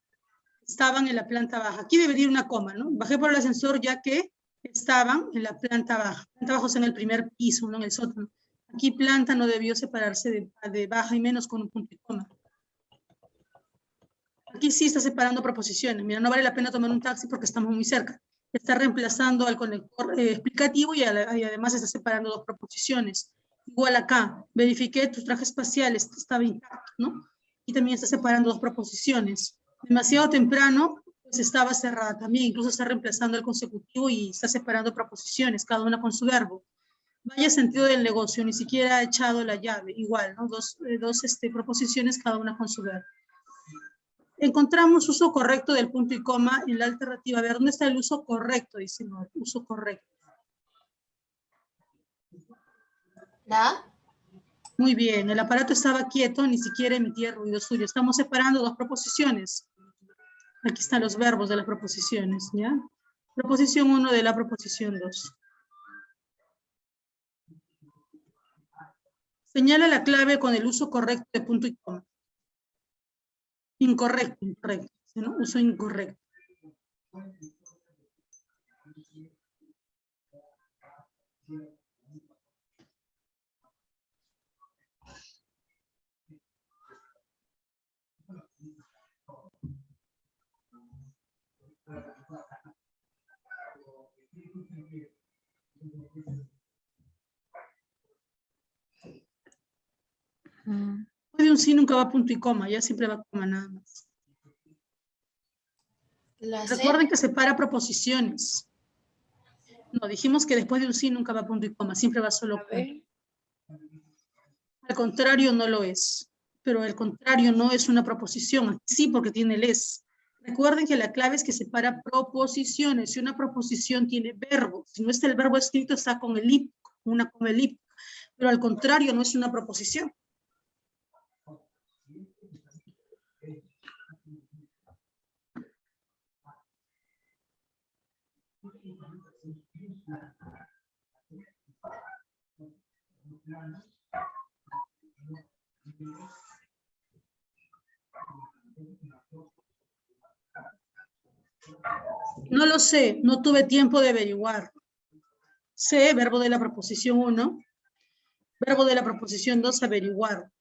A: estaban en la planta baja. Aquí debería ir una coma, ¿no? Bajé por el ascensor ya que estaban en la planta baja. Planta baja es en el primer piso, no en el sótano. Aquí planta no debió separarse de baja y menos con un punto y coma. Aquí sí está separando proposiciones. Mira, no vale la pena tomar un taxi porque estamos muy cerca. Está reemplazando al conector explicativo y además está separando dos proposiciones. Igual acá, verifiqué tus trajes espaciales, estaba intacto, ¿no? Y también está separando dos proposiciones. Demasiado temprano, pues estaba cerrada también, incluso está reemplazando el consecutivo y está separando proposiciones, cada una con su verbo. Vaya sentido del negocio, ni siquiera ha echado la llave, igual, ¿no? Dos proposiciones, cada una con su verbo. Encontramos uso correcto del punto y coma en la alternativa. A ver, ¿dónde está el uso correcto? Dice, no, uso correcto.
B: ¿La?
A: Muy bien, el aparato estaba quieto, ni siquiera emitía ruido suyo. Estamos separando dos proposiciones. Aquí están los verbos de las proposiciones, ¿ya? Proposición 1 de la proposición 2. Señala la clave con el uso correcto de punto y coma. Incorrecto, incorrecto, ¿no? Uso incorrecto. Después de un sí nunca va punto y coma, ya siempre va coma nada más. Recuerden que separa proposiciones. No, dijimos que después de un sí nunca va punto y coma, siempre va solo punto. Al contrario no lo es, pero el contrario no es una proposición, aquí sí porque tiene el es. Recuerden que la clave es que separa proposiciones. Si una proposición tiene verbo, si no está el verbo escrito está con elíptico, una coma elíptica, pero al contrario no es una proposición. No lo sé, no tuve tiempo de averiguar. Sé, verbo de la proposición 1, verbo de la proposición 2, averiguar.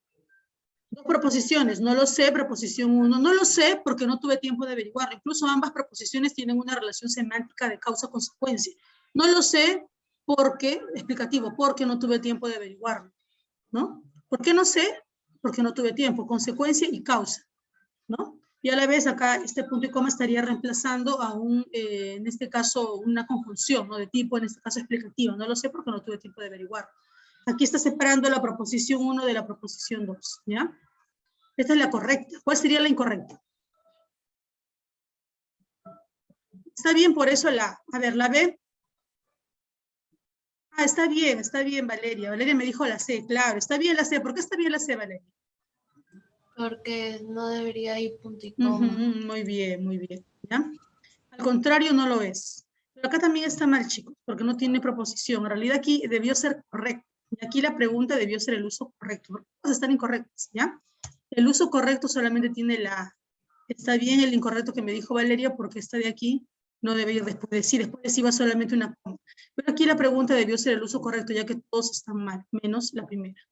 A: Dos proposiciones, no lo sé, proposición 1, no lo sé porque no tuve tiempo de averiguar. Incluso ambas proposiciones tienen una relación semántica de causa-consecuencia. No lo sé porque, explicativo, porque no tuve tiempo de averiguarlo, ¿no? ¿Por qué no sé? Porque no tuve tiempo, consecuencia y causa, ¿no? Y a la vez acá este punto y coma estaría reemplazando a en este caso, una conjunción, ¿no? De tipo, en este caso, explicativo. No lo sé porque no tuve tiempo de averiguar. Aquí está separando la proposición 1 de la proposición 2, ¿ya? Esta es la correcta. ¿Cuál sería la incorrecta? Está bien, por eso la... A ver, la B. Ah, está bien, Valeria. Valeria me dijo la C, claro. Está bien la C. ¿Por qué está bien la C, Valeria?
B: Porque no debería ir punto y coma.
A: Muy bien, muy bien. ¿Ya? Al contrario, no lo es. Pero acá también está mal, chicos, porque no tiene proposición. En realidad aquí debió ser correcto. Y aquí la pregunta debió ser el uso correcto. Porque todas están incorrectas, ¿ya? El uso correcto solamente tiene la A. Está bien el incorrecto que me dijo Valeria, porque esta de aquí no debe ir después de sí. Después de sí va solamente una coma. Pero aquí la pregunta debió ser el uso correcto, ya que todos están mal, menos la primera.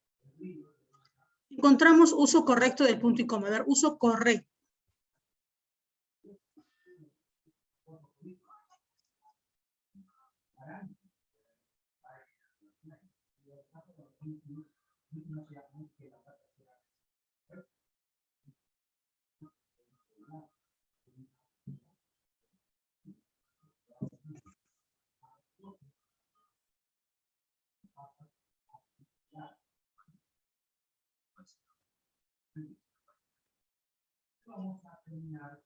A: Encontramos uso correcto del punto y coma. A ver, uso correcto. Vamos a terminar.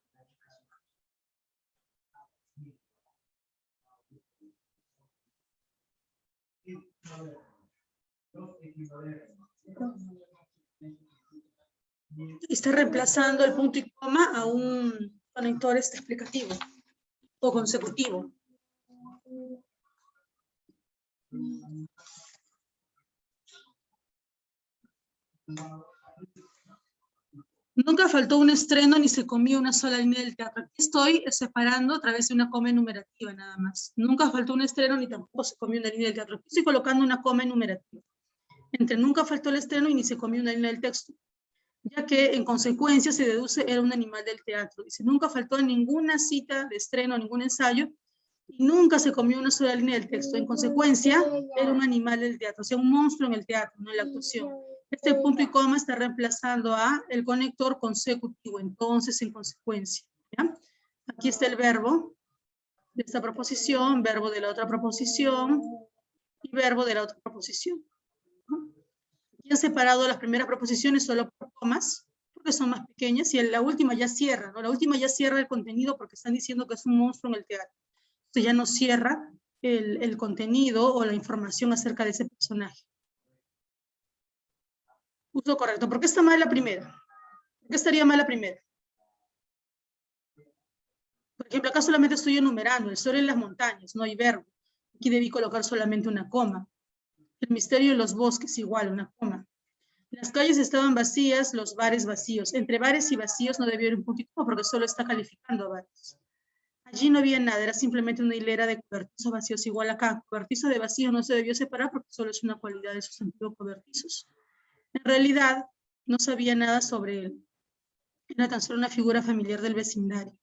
A: Está reemplazando el punto y coma a un conector explicativo o consecutivo. Nunca faltó un estreno ni se comió una sola línea del teatro. Aquí estoy separando a través de una coma enumerativa nada más. Nunca faltó un estreno ni tampoco se comió una línea del teatro. Aquí estoy colocando una coma enumerativa. Entre nunca faltó el estreno y ni se comió una línea del texto, ya que en consecuencia se deduce era un animal del teatro. Dice, nunca faltó ninguna cita de estreno, ningún ensayo, y nunca se comió una sola línea del texto. En consecuencia, era un animal del teatro, o sea, un monstruo en el teatro, no en la actuación. Este punto y coma está reemplazando a el conector consecutivo, entonces, en consecuencia. ¿Ya? Aquí está el verbo de esta proposición, verbo de la otra proposición y verbo de la otra proposición. Ya han separado las primeras proposiciones solo por comas, porque son más pequeñas, y la última ya cierra, ¿no? La última ya cierra el contenido porque están diciendo que es un monstruo en el teatro. Entonces ya no cierra el contenido o la información acerca de ese personaje. Uso correcto. ¿Por qué está mal la primera? ¿Por qué estaría mal la primera? Por ejemplo, acá solamente estoy enumerando el sol en las montañas, no hay verbo. Aquí debí colocar solamente una coma. El misterio en los bosques, igual, una coma. Las calles estaban vacías, los bares vacíos. Entre bares y vacíos no debió haber un punto y coma porque solo está calificando a bares. Allí no había nada, era simplemente una hilera de cobertizos vacíos. Igual acá, cobertizo de vacío no se debió separar porque solo es una cualidad de sustantivo cobertizos. En realidad, no sabía nada sobre él. Era tan solo una figura familiar del vecindario.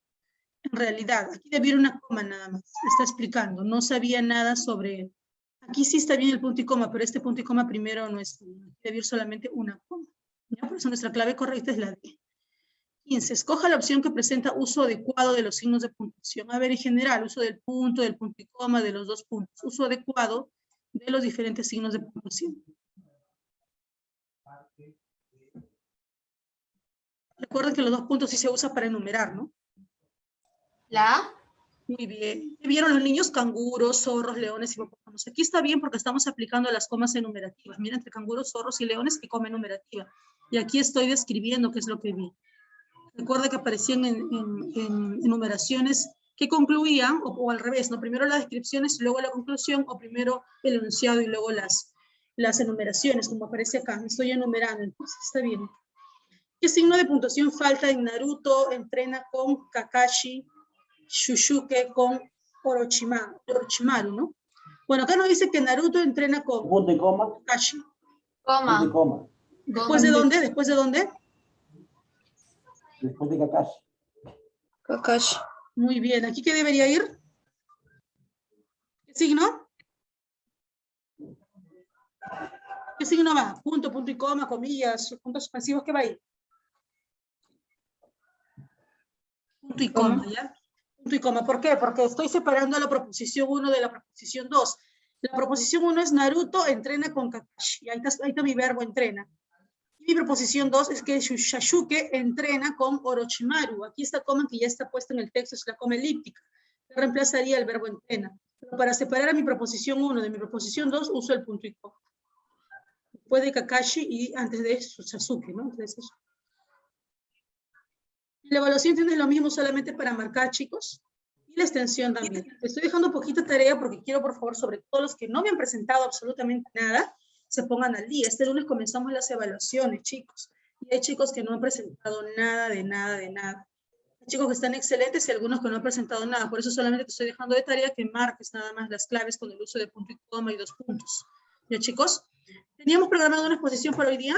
A: En realidad, aquí debió ir una coma nada más. Está explicando, no sabía nada sobre él. Aquí sí está bien el punto y coma, pero este punto y coma primero no está bien. Debe ir solamente una coma. ¿Ya? Por eso nuestra clave correcta es la D. 15. Escoja la opción que presenta uso adecuado de los signos de puntuación. A ver, en general, uso del punto y coma, de los dos puntos. Uso adecuado de los diferentes signos de puntuación. Recuerden que los dos puntos sí se usa para enumerar, ¿no?
B: ¿La A?
A: Muy bien. ¿Qué vieron los niños? Canguros, zorros, leones y hipopótamos. Aquí está bien porque estamos aplicando las comas enumerativas. Mira, entre canguros, zorros y leones, que coma enumerativa. Y aquí estoy describiendo qué es lo que vi. Recuerda que aparecían en enumeraciones que concluían, o al revés, ¿no? Primero las descripciones y luego la conclusión, o primero el enunciado y luego las enumeraciones, como aparece acá. Estoy enumerando, entonces está bien. ¿Qué signo de puntuación falta en Naruto entrena con Kakashi, Shushuke con Orochimaru, ¿no? Bueno, acá nos dice que Naruto entrena con
C: Punto y coma.
A: Kakashi.
B: Coma.
C: Punto y coma.
A: ¿Después de dónde? ¿Después de dónde?
C: Después de Kakashi.
D: Kakashi.
A: Muy bien. ¿Aquí qué debería ir? ¿Qué signo? ¿Qué signo va? Punto, punto y coma, comillas, puntos suspensivos, ¿qué va ahí? Punto y coma, ¿ya? Punto y coma. ¿Por qué? Porque estoy separando la proposición 1 de la proposición 2. La proposición 1 es Naruto entrena con Kakashi. Ahí está mi verbo entrena. Y mi proposición 2 es que Sasuke entrena con Orochimaru. Aquí está coma que ya está puesta en el texto, es la coma elíptica. Reemplazaría el verbo entrena. Pero para separar a mi proposición 1 de mi proposición 2, uso el punto y coma. Después de Kakashi y antes de Sasuke, ¿no? Entonces, eso. La evaluación tiene lo mismo solamente para marcar, chicos. Y la extensión también. Estoy dejando poquita tarea porque quiero, por favor, sobre todo los que no me han presentado absolutamente nada, se pongan al día. Este lunes comenzamos las evaluaciones, chicos. Y hay chicos que no han presentado nada, de nada, de nada. Hay chicos que están excelentes y algunos que no han presentado nada. Por eso solamente te estoy dejando de tarea que marques nada más las claves con el uso de punto y coma y 2 puntos. ¿Ya, chicos? ¿Teníamos programado una exposición para hoy día?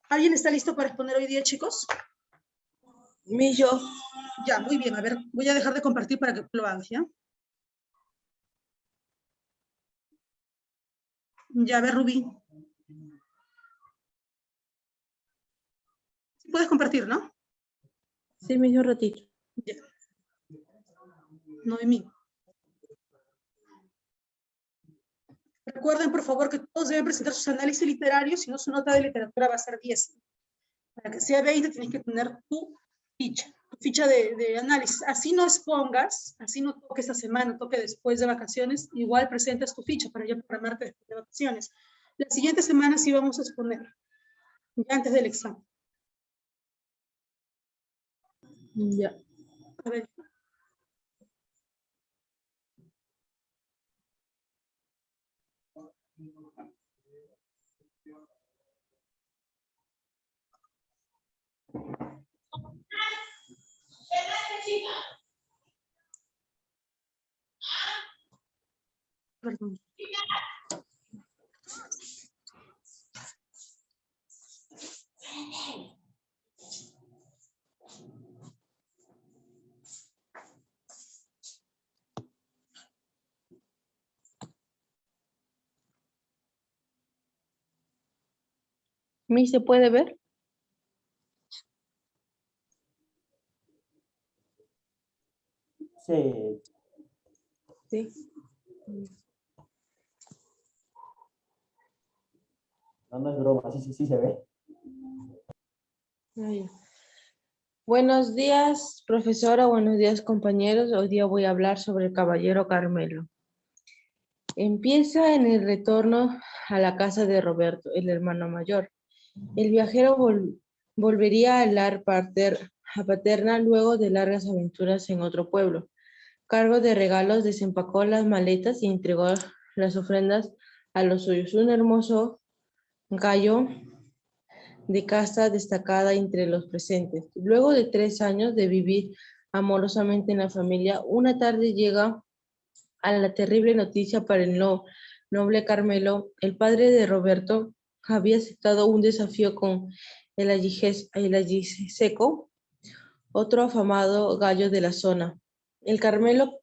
A: ¿Alguien está listo para exponer hoy día, chicos?
D: Millo.
A: Ya, muy bien. A ver, voy a dejar de compartir para que lo hagas, ¿ya? Ya, a ver, Rubí. ¿Sí puedes compartir, no?
D: Sí, Millo, un ratito.
A: Ya. Noemí. Recuerden, por favor, que todos deben presentar sus análisis literarios, si no su nota de literatura va a ser 10. Para que sea 20 tienes que tener tu ficha de análisis. Así no expongas, así no toque esta semana, toque después de vacaciones, igual presentas tu ficha para ya programarte después de vacaciones. La siguiente semana sí vamos a exponer, ya antes del examen.
D: Ya.
A: A ver.
D: ¿Mi se puede ver?
C: Sí,
D: Sí.
C: no es broma, sí se ve.
D: Ah, ya. Buenos días, profesora. Buenos días, compañeros. Hoy día voy a hablar sobre el caballero Carmelo. Empieza en el retorno a la casa de Roberto, el hermano mayor. El viajero volvería a la paterna luego de largas aventuras en otro pueblo. Cargo de regalos, desempacó las maletas y entregó las ofrendas a los suyos. Un hermoso gallo de casta destacada entre los presentes. Luego de 3 años de vivir amorosamente en la familia, una tarde llega a la terrible noticia para el noble Carmelo. El padre de Roberto había aceptado un desafío con el Alliseco, otro afamado gallo de la zona. El Carmelo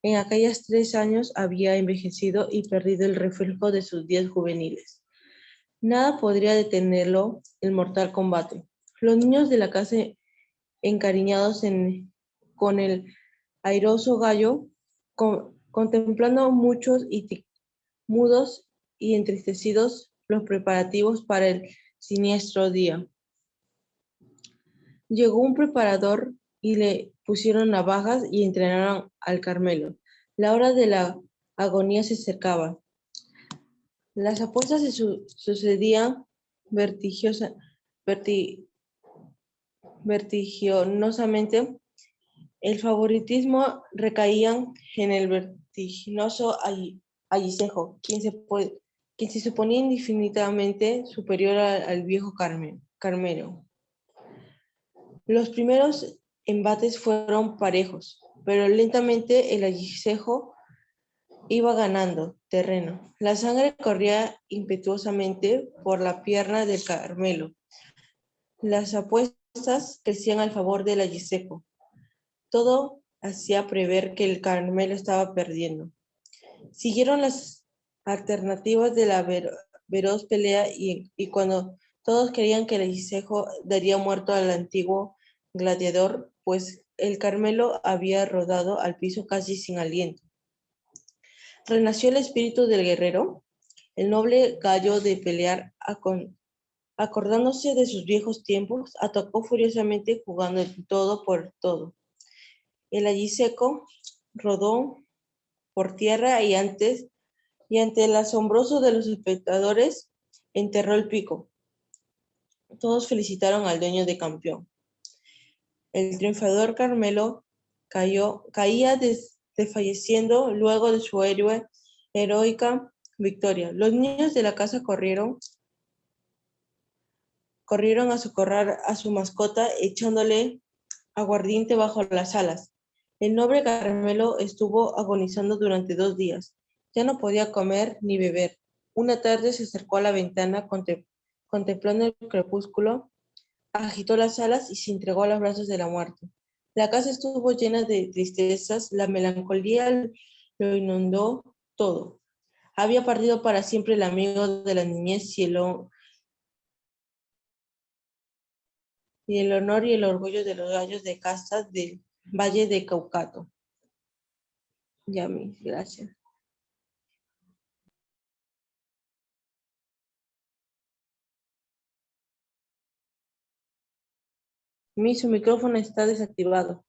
D: en aquellos 3 años había envejecido y perdido el reflejo de sus días juveniles. Nada podría detenerlo el mortal combate. Los niños de la casa, encariñados con el airoso gallo, contemplando mudos y entristecidos los preparativos para el siniestro día. Llegó un preparador y le pusieron navajas y entrenaron al Carmelo. La hora de la agonía se acercaba. Las apuestas se sucedían vertiginosamente. El favoritismo recaía en el vertiginoso Allisejo, quien se suponía infinitamente superior al viejo Carmelo. Los primeros embates fueron parejos, pero lentamente el Allisejo iba ganando terreno. La sangre corría impetuosamente por la pierna del Carmelo. Las apuestas crecían al favor del Allisejo. Todo hacía prever que el Carmelo estaba perdiendo. Siguieron las alternativas de la veloz pelea y cuando todos creían que el Allisejo daría muerto al antiguo gladiador, pues el Carmelo había rodado al piso casi sin aliento. Renació el espíritu del guerrero, el noble gallo de pelear, acordándose de sus viejos tiempos, atacó furiosamente jugando el todo por todo. El Alliseco rodó por tierra y ante el asombroso de los espectadores, enterró el pico. Todos felicitaron al dueño de campeón. El triunfador Carmelo caía desfalleciendo luego de su heroica victoria. Los niños de la casa corrieron a socorrer a su mascota echándole aguardiente bajo las alas. El noble Carmelo estuvo agonizando durante 2 días. Ya no podía comer ni beber. Una tarde se acercó a la ventana contemplando el crepúsculo, agitó las alas y se entregó a los brazos de la muerte. La casa estuvo llena de tristezas, la melancolía lo inundó todo. Había perdido para siempre el amigo de la niñez y el honor y el orgullo de los gallos de casta del Valle de Caucato. Yami, gracias. Su micrófono está desactivado.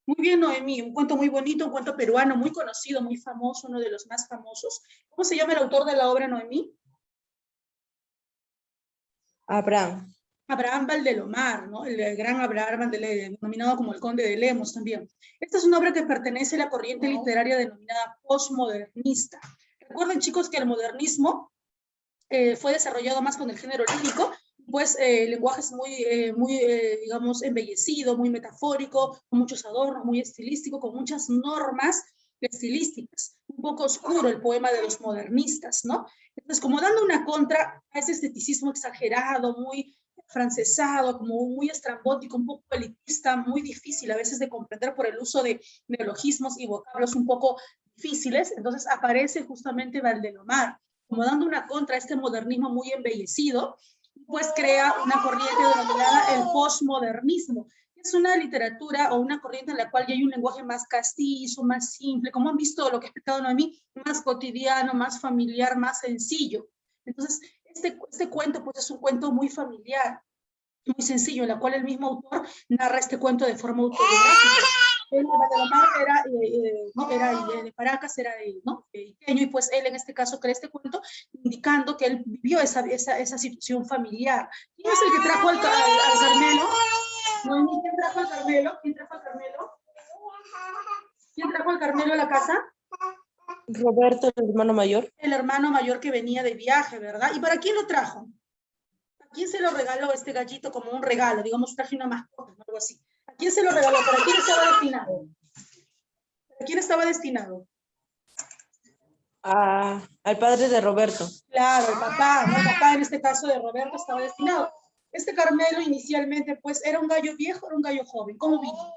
A: Muy bien, Noemí, un cuento muy bonito, un cuento peruano, muy conocido, muy famoso, uno de los más famosos. ¿Cómo se llama el autor de la obra, Noemí?
D: Abraham.
A: Abraham Valdelomar, ¿no? El gran Abraham Valdelomar, denominado como el Conde de Lemos también. Esta es una obra que pertenece a la corriente literaria denominada postmodernista. Recuerden, chicos, que el modernismo fue desarrollado más con el género lírico, pues el lenguaje es muy digamos, embellecido, muy metafórico, con muchos adornos, muy estilístico, con muchas normas estilísticas. Un poco oscuro el poema de los modernistas, ¿no? Entonces, como dando una contra a ese esteticismo exagerado, muy francesado, como muy estrambótico, un poco elitista, muy difícil a veces de comprender por el uso de neologismos y vocablos un poco difíciles, entonces aparece justamente Valdelomar, como dando una contra a este modernismo muy embellecido, pues crea una corriente denominada el posmodernismo. Es una literatura o una corriente en la cual ya hay un lenguaje más castizo, más simple, como han visto lo que ha explicado Noemí, más cotidiano, más familiar, más sencillo. Entonces, este cuento pues es un cuento muy familiar, muy sencillo, en la cual el mismo autor narra este cuento de forma autobiográfica. Él, Valdelomar, era de Paracas, era iqueño, y pues él en este caso crea este cuento indicando que él vivió esa situación familiar. ¿Quién es el que trajo al Carmelo? Noemí, ¿quién trajo al Carmelo? ¿Quién trajo al Carmelo? ¿Quién trajo al Carmelo a la casa?
D: Roberto, el hermano mayor.
A: El hermano mayor que venía de viaje, ¿verdad? ¿Y para quién lo trajo? ¿A quién se lo regaló este gallito como un regalo? Digamos, traje una mascota, algo así. ¿A quién se lo regaló? ¿Para quién estaba destinado? ¿Para quién estaba destinado?
D: Al padre de Roberto.
A: Claro, el papá, ¿no? El papá en este caso de Roberto estaba destinado. Este Carmelo inicialmente, pues, ¿era un gallo viejo o era un gallo joven? ¿Cómo vino?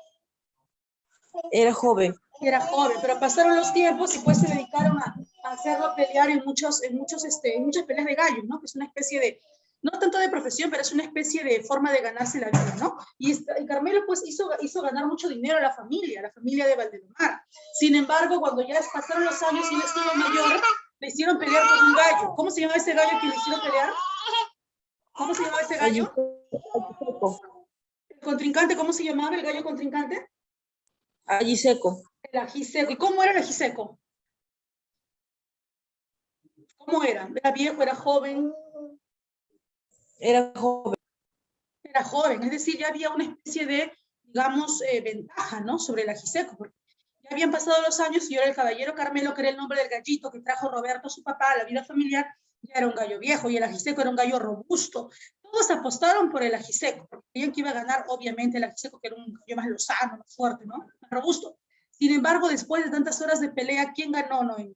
D: Era joven.
A: Era joven, pero pasaron los tiempos y pues se dedicaron a hacerlo pelear en muchas peleas de gallos, ¿no? Que es una especie de, no tanto de profesión, pero es una especie de forma de ganarse la vida, ¿no? Y Carmelo pues hizo ganar mucho dinero a la familia de Valdelomar. Sin embargo, cuando ya pasaron los años y él estuvo mayor, le hicieron pelear con un gallo. ¿Cómo se llamaba ese gallo que le hicieron pelear? ¿Cómo se llamaba ese gallo? ¿El contrincante, cómo se llamaba el gallo contrincante?
D: Ajiseco.
A: El ajiseco. ¿Y cómo era el ajiseco? ¿Cómo era? ¿Era viejo, era joven?
D: Era joven.
A: Era joven, es decir, ya había una especie de, digamos, ventaja, ¿no? Sobre el ajiseco, porque ya habían pasado los años y ahora el caballero Carmelo, que era el nombre del gallito que trajo Roberto, su papá, a la vida familiar, ya era un gallo viejo y el ajiseco era un gallo robusto. Todos apostaron por el ajiseco, porque creían que iba a ganar, obviamente, el ajiseco, que era un gallo más lozano, más fuerte, ¿no? Más robusto. Sin embargo, después de tantas horas de pelea, ¿quién ganó, Noemí?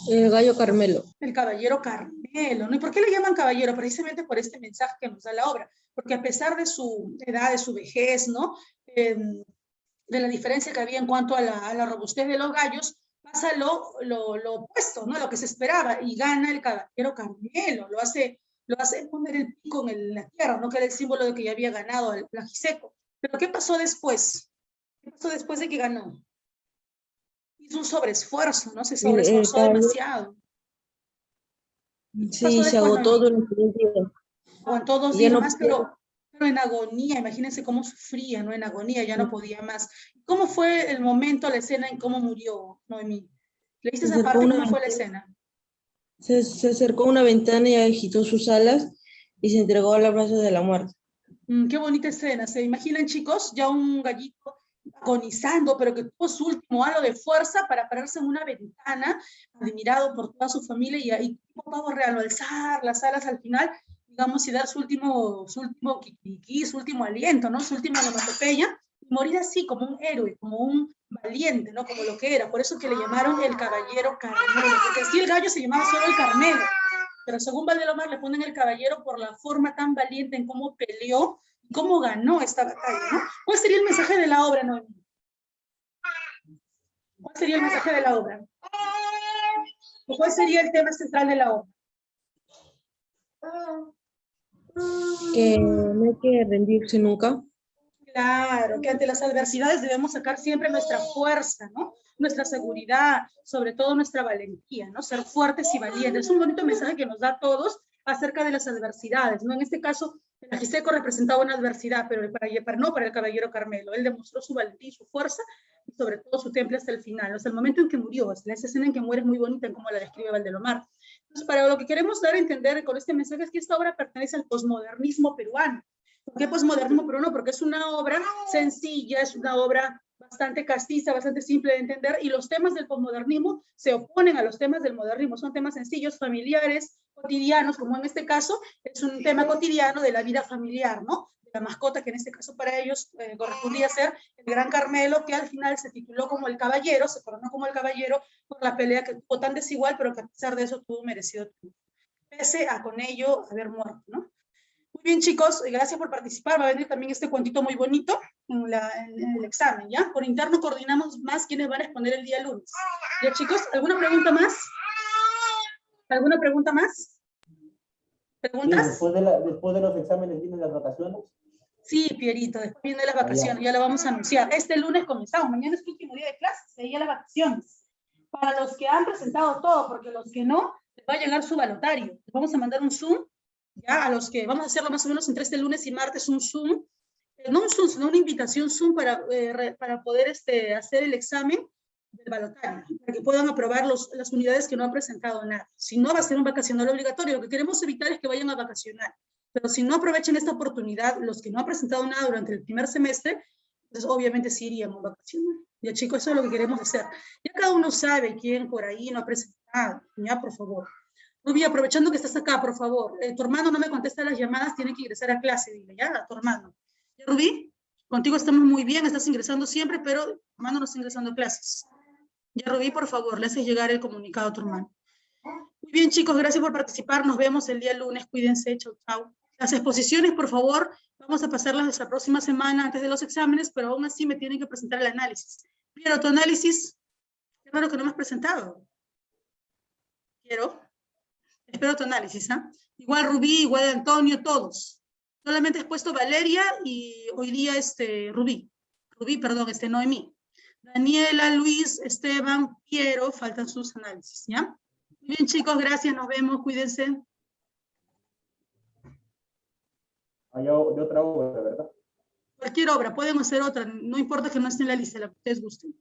D: El gallo Carmelo.
A: El caballero Carmelo, ¿no? ¿Y por qué le llaman caballero? Precisamente por este mensaje que nos da la obra, porque a pesar de su edad, de su vejez, ¿no? De la diferencia que había en cuanto a la robustez de los gallos, pasa lo opuesto, ¿no? Lo que se esperaba, y gana el caballero Carmelo, lo hace poner el pico en la tierra, ¿no? Que era el símbolo de que ya había ganado el ajiseco. Pero ¿qué pasó después? ¿Qué pasó después de que ganó? Hizo un sobreesfuerzo, ¿no? Se sobreesforzó demasiado.
D: Sí, se agotó durante un día.
A: Aguantó 2
D: Ya
A: días
D: no
A: más, pero en agonía, imagínense cómo sufría, ¿no? En agonía, ya no podía más. ¿Cómo fue el momento, la escena en cómo murió, Noemí? ¿Leíste esa parte? ¿Cómo fue la escena?
D: Se acercó a una ventana y agitó sus alas y se entregó a los brazos de la muerte.
A: Qué bonita escena. ¿Se imaginan, chicos? Ya un gallito agonizando, pero que tuvo su último halo de fuerza para pararse en una ventana, admirado por toda su familia, y ahí tipo pavo real, alzar las alas al final, digamos, y dar su último kikiriki, su último aliento, ¿no? Su última onomatopeya, y morir así, como un héroe, como un valiente, ¿no? Como lo que era. Por eso que le llamaron el caballero Carmelo, porque así el gallo se llamaba solo el Carmelo, pero según Valdelomar le ponen el caballero por la forma tan valiente en cómo peleó, cómo ganó esta batalla, ¿no? ¿Cuál sería el mensaje de la obra, Noemí? ¿Cuál sería el mensaje de la obra? ¿O cuál sería el tema central de la obra?
D: Que no hay que rendirse nunca.
A: Claro, que ante las adversidades debemos sacar siempre nuestra fuerza, ¿no? Nuestra seguridad, sobre todo nuestra valentía, ¿no? Ser fuertes y valientes. Es un bonito mensaje que nos da a todos acerca de las adversidades, ¿no? En este caso, el ajiseco representaba una adversidad, pero no para el caballero Carmelo. Él demostró su valentía y su fuerza, y sobre todo su temple hasta el final, hasta el momento en que murió. Esa escena en que muere es muy bonita, en cómo la describe Valdelomar. Entonces, para lo que queremos dar a entender con este mensaje es que esta obra pertenece al posmodernismo peruano. ¿Por qué posmodernismo peruano? Porque es una obra sencilla, es una obra bastante castiza, bastante simple de entender, y los temas del posmodernismo se oponen a los temas del modernismo. Son temas sencillos, familiares, cotidianos, como en este caso es un tema cotidiano de la vida familiar, ¿no? De la mascota, que en este caso para ellos correspondía ser el Gran Carmelo, que al final se tituló como el caballero, se coronó como el caballero por la pelea que tuvo tan desigual, pero que a pesar de eso tuvo merecido triunfo, pese a con ello haber muerto, ¿no? Muy bien, chicos, gracias por participar. Va a venir también este cuentito muy bonito en el examen, ¿ya? Por interno coordinamos más quienes van a exponer el día lunes. ¿Ya, chicos? ¿Alguna pregunta más? ¿Alguna pregunta más? ¿Preguntas?
C: Sí, después de los exámenes vienen las vacaciones.
A: Sí, Pierito, después vienen las vacaciones, ya lo vamos a anunciar. Este lunes comenzamos, mañana es el último día de clases, ahí ya las vacaciones. Para los que han presentado todo, porque los que no, les va a llegar su balotario. Les vamos a mandar un Zoom, ya a los que vamos a hacerlo más o menos entre este lunes y martes, un Zoom, no un Zoom, sino una invitación Zoom para poder hacer el examen del balotario, para que puedan aprobar las unidades que no han presentado nada. Si no, va a ser un vacacional obligatorio. Lo que queremos evitar es que vayan a vacacionar. Pero si no aprovechan esta oportunidad, los que no han presentado nada durante el primer semestre, pues obviamente sí irían a vacacionar. Ya, chicos, eso es lo que queremos hacer. Ya cada uno sabe quién por ahí no ha presentado. Ya, por favor. Rubí, aprovechando que estás acá, por favor. Tu hermano no me contesta las llamadas, tiene que ingresar a clase, dile, ya, a tu hermano. ¿Ya, Rubí? Contigo estamos muy bien, estás ingresando siempre, pero tu hermano no está ingresando a clases. Ya, Rubí, por favor, le haces llegar el comunicado a tu hermano. Muy bien, chicos, gracias por participar. Nos vemos el día lunes. Cuídense. Chau, chau. Las exposiciones, por favor, vamos a pasarlas la próxima semana antes de los exámenes, pero aún así me tienen que presentar el análisis. Piero, tu análisis, qué raro que no me has presentado. Piero, espero tu análisis, ¿ah? Igual Rubí, igual Antonio, todos. Solamente has puesto Valeria y hoy día Rubí. Rubí, perdón, Noemí. Daniela, Luis, Esteban, Piero, faltan sus análisis, ¿ya? Muy bien, chicos, gracias, nos vemos, cuídense.
C: Hay otra obra, ¿verdad?
A: Cualquier obra, pueden hacer otra, no importa que no esté en la lista, la que ustedes gusten.